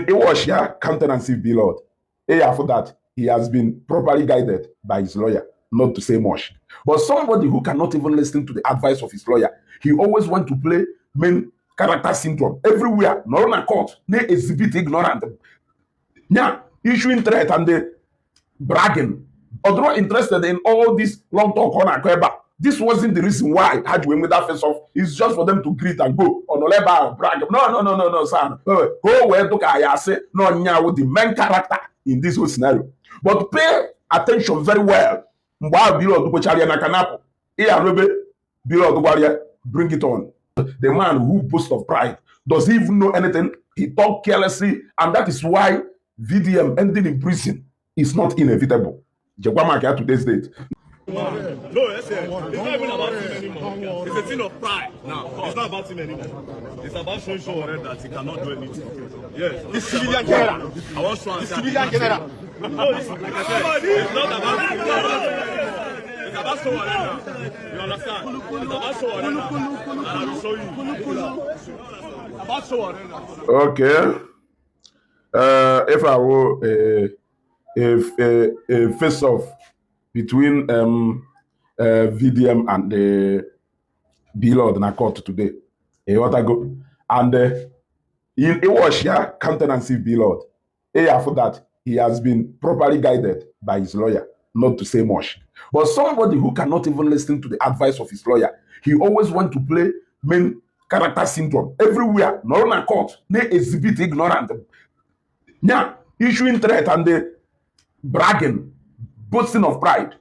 It was here countenance Blord. After that, he has been properly guided by his lawyer, not to say much. But somebody who cannot even listen to the advice of his lawyer, he always wants to play main character syndrome everywhere. Not on a court, they exhibit ignorant. Yeah, issuing threat and the bragging. Although interested in all this long talk on Akweba, this wasn't the reason why I had to win with that face off. It's just for them to greet and go. On Oleba brag. No, son. Go where to Kayase. No, with the main character in this whole scenario. But pay attention very well. Bring it on. The man who boasts of pride, does he even know anything? He talk carelessly, and that is why VDM ending in prison is not inevitable. Jegwamaka today's date. No, it's not even about him anymore. It's a thing of pride now. It's not about him anymore. It's about showing that he cannot do anything. Yes. It's civilian general. I want to It's civilian general. No, it's like I said, it's not about him. It's about someone. You understand? It's about someone. And I will show you. It's about someone. Okay. If I were a face-off between VDM and the Blord in a court today, what I go, and it was here countenance Blord. After that, he has been properly guided by his lawyer, not to say much. But somebody who cannot even listen to the advice of his lawyer, he always wants to play main character syndrome everywhere. Not on a court, they exhibit ignorant. Yeah, issuing threat and the bragging, boasting of pride.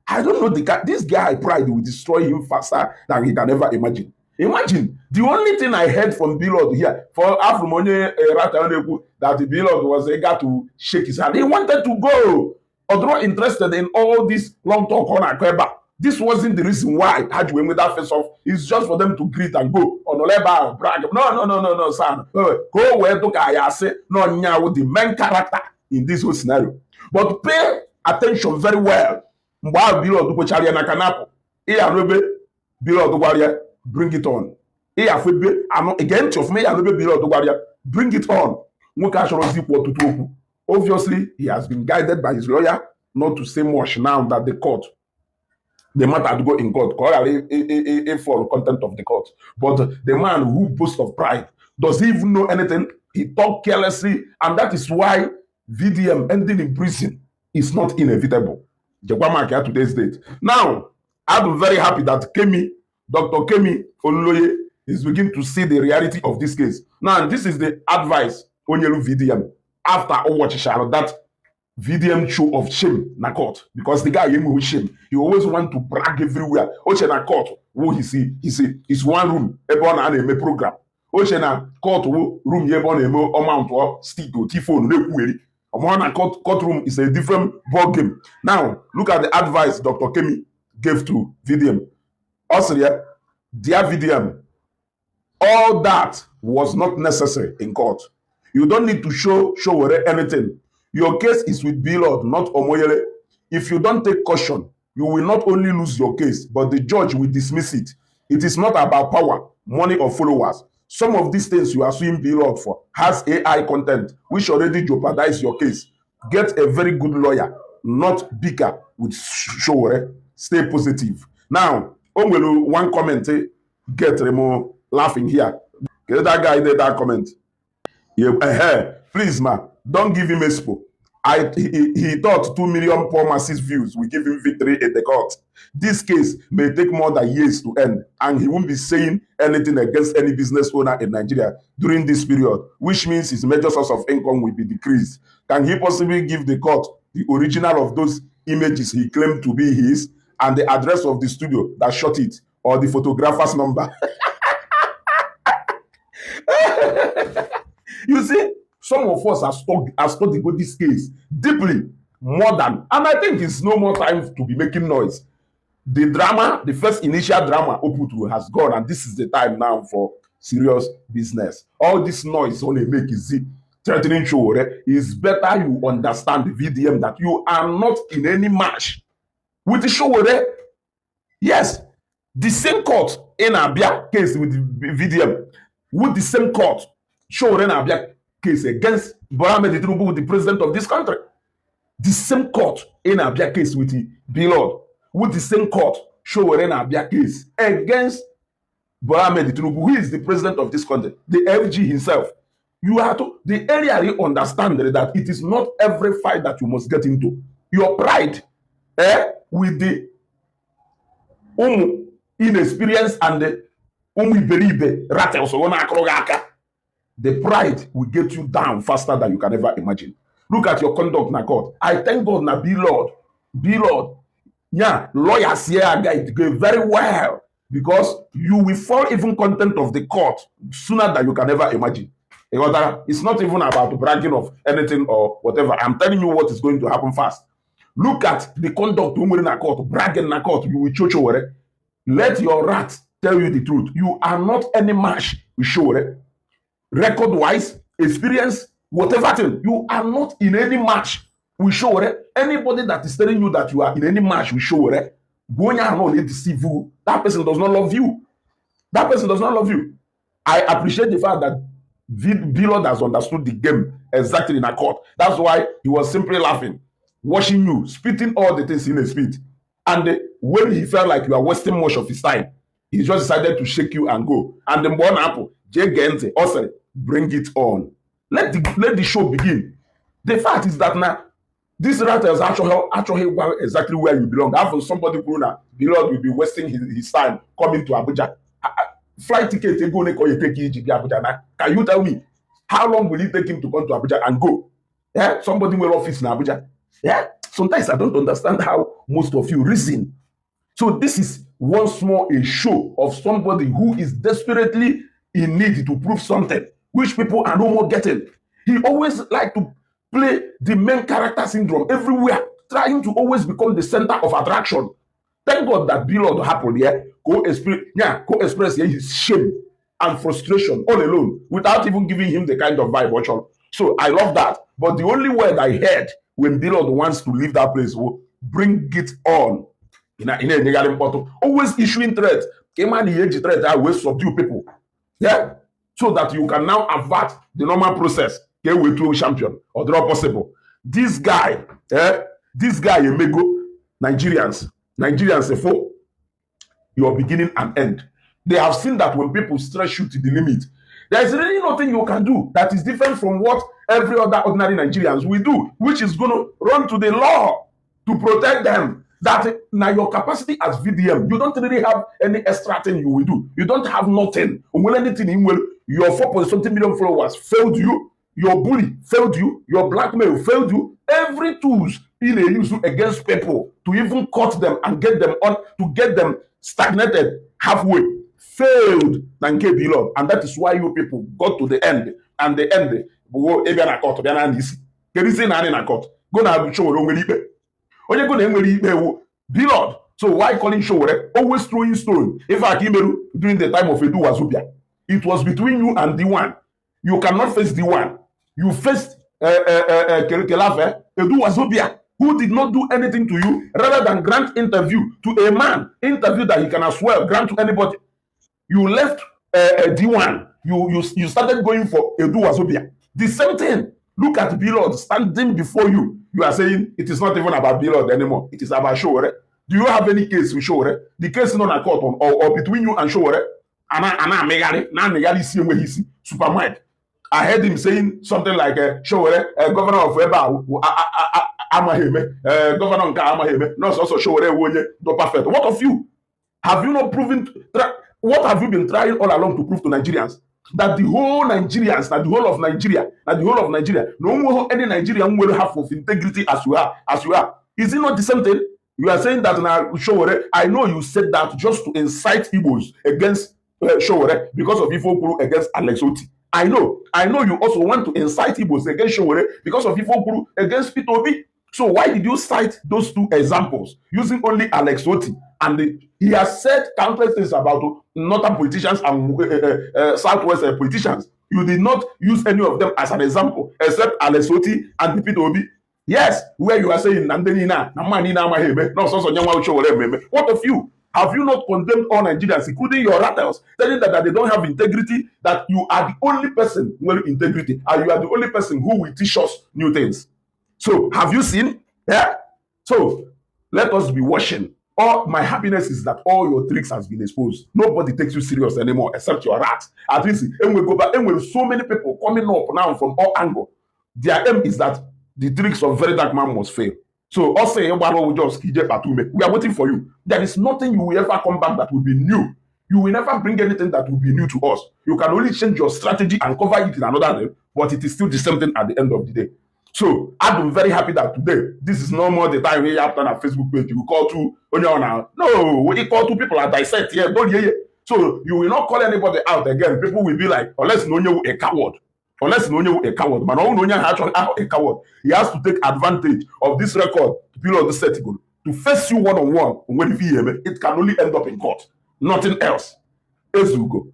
I don't know, this guy pride will destroy him faster than he can ever imagine. Imagine, the only thing I heard from Blord here, for Afromonye that the Blord was eager to shake his hand. He wanted to go. Although interested in all this long talk on Akweba, this wasn't the reason why I had to win with that face off. It's just for them to greet and go. On Oleba brag. No, son. Go where to Kayase. No, with the main character in this whole scenario. But pay attention very well. Bring it on. Again, bring it on. Obviously, he has been guided by his lawyer not to say much now that the matter had to go in court, for content of the court. But the man who boasts of pride, does he even know anything? He talk carelessly, and that is why VDM ending in prison is not inevitable. Jegwamaka today's date. Now, I'm very happy that Dr. Kemi Oluloye is beginning to see the reality of this case. Now, this is the advice Onyelu VDM after watching that VDM show of shame na court, because the guy with shame, he always want to brag everywhere. Oche na court, wo he see it's one room, ebon na program. Oche na court room ebon amount or stick or phone na courtroom is a different ball game. Now, look at the advice Dr. Kemi gave to VDM. Austria, dear VDM, all that was not necessary in court. You don't need to show anything. Your case is with Blord, not Omoyele. If you don't take caution, you will not only lose your case, but the judge will dismiss it. It is not about power, money, or followers. Some of these things you are suing Blord for has AI content, which already jeopardize your case. Get a very good lawyer, not bicker with Showore. Stay positive. Now, one comment, get Remo laughing here. Get that guy did that comment. Yeah, please, man, don't give him expo. He thought 2 million poor masses views will give him victory in the court. This case may take more than years to end, and he won't be saying anything against any business owner in Nigeria during this period, which means his major source of income will be decreased. Can he possibly give the court the original of those images he claimed to be his, and the address of the studio that shot it, or the photographer's number? You see, some of us are studying this case deeply, more than, and I think it's no more time to be making noise. The drama, the first initial drama Oputu has gone, and this is the time now for serious business. All this noise only make is threatening show. It's better you understand the VDM that you are not in any match with the show. Yes, the same court in Abia case with the VDM, with the same court show in Abia case against Bola Ahmed Tinubu with the president of this country. The same court in Abia case with the Blord, with the same court show in Abia case against Bola Ahmed Tinubu, who is the president of this country, the FG himself. You have to, the area you understand that it is not every fight that you must get into. Your pride with the inexperience and the the pride will get you down faster than you can ever imagine. Look at your conduct na court. I thank God na Blord, yeah, lawyers here guide go very well because you will fall even content of the court sooner than you can ever imagine. It's not even about bragging of anything or whatever. I'm telling you what is going to happen fast. Look at the conduct in a court, bragging in court, you will chocho. Let your rat tell you the truth. You are not any match with show. Record-wise, experience, whatever thing, you are not in any match with show. Anybody that is telling you that you are in any match with show, deceive you. That person does not love you. That person does not love you. I appreciate the fact that Blord has understood the game exactly in a court. That's why he was simply laughing, watching you, spitting all the things in his spit. And when he felt like you are wasting much of his time, he just decided to shake you and go. And the one apple, Jay Gente, also bring it on. Let the show begin. The fact is that now, this rat is actually exactly where you belong. After somebody grown up, Blord will be wasting his time coming to Abuja. Flight ticket, take Abuja now. Can you tell me how long will it take him to come to Abuja and go? Yeah, somebody will office in Abuja. Yeah, sometimes I don't understand how most of you reason. So this is once more a show of somebody who is desperately in need to prove something, which people are no more getting. He always like to play the main character syndrome everywhere, trying to always become the center of attraction. Thank God that Blord happened here. Go express here his shame and frustration all alone without even giving him the kind of vibe. So I love that. But the only word I heard when Blord wants to leave that place will bring it on. In a always issuing threats. I will subdue people. Yeah. So that you can now avert the normal process. Get way to champion or draw possible. This guy, Ezeugo, Nigerians, a foe. Your beginning and end. They have seen that when people stretch you to the limit, there is really nothing you can do that is different from what every other ordinary Nigerians will do, which is going to run to the law to protect them. That now your capacity as VDM, you don't really have any extra thing you will do. You don't have nothing. Your 4.something million followers failed you. Your bully failed you. Your blackmail failed you. Every tools in a use against people to even cut them and get them on to get them stagnated halfway failed than Blord. And that is why you people got to the end. And the end go Ebiana court, go na show onye go na-enwere ikpe ewu Blord. So why calling show always throwing stone? In fact, during the time of Edu Wazubia, it was between you and the one. You cannot face the one. You faced Edu Wazubia, who did not do anything to you, rather than grant interview to a man, interview that he can as well grant to anybody. You left D1. You started going for Edu Wazubia. The same thing. Look at Blord standing before you. You are saying it is not even about Blord anymore. It is about Showore. Do you have any case with Showore? The case is not a court on or between you and Showore. Supermarket. I heard him saying something like Showore, governor of Eba Amaheme, governor of Amaheme, not also Showore Wonye, do perfect. What of you? Have you not proven? What have you been trying all along to prove to Nigerians? That the whole Nigerians, that the whole of Nigeria, no more any Nigerian will have of integrity as you are. Is it not the same thing? You are saying that now, Showore, I know you said that just to incite Igbos against Showore because of Ifokuru against Alex Oti. I know you also want to incite Igbos against Showore because of Ifokuru against Peter Obi. So why did you cite those two examples using only Alex Oti? And he has said countless things about northern politicians and southwest politicians. You did not use any of them as an example, except Alex Oti and Peter Obi. Yes, where you are saying, what of you? Have you not condemned all Nigerians, including your rattles, telling that they don't have integrity, that you are the only person with integrity, and you are the only person who will teach us new things? So, have you seen? Yeah? So, let us be watching. All my happiness is that all your tricks has been exposed. Nobody takes you serious anymore except your rat. At least, and we go back, and with so many people coming up now from all angles, their aim is that the tricks of very dark man must fail. So, also, we are waiting for you. There is nothing you will ever come back that will be new. You will never bring anything that will be new to us. You can only change your strategy and cover it in another name, but it is still the same thing at the end of the day. So I'm very happy that today, this is no more the time we have on our Facebook page. You call to no, we call two people are dissect here. Don't hear. So you will not call anybody out again. People will be like, unless you a coward. Unless you a coward. But no actually a coward. He has to take advantage of this record to build the setting to face you one-on-one. When it can only end up in court. Nothing else. Ezeugo.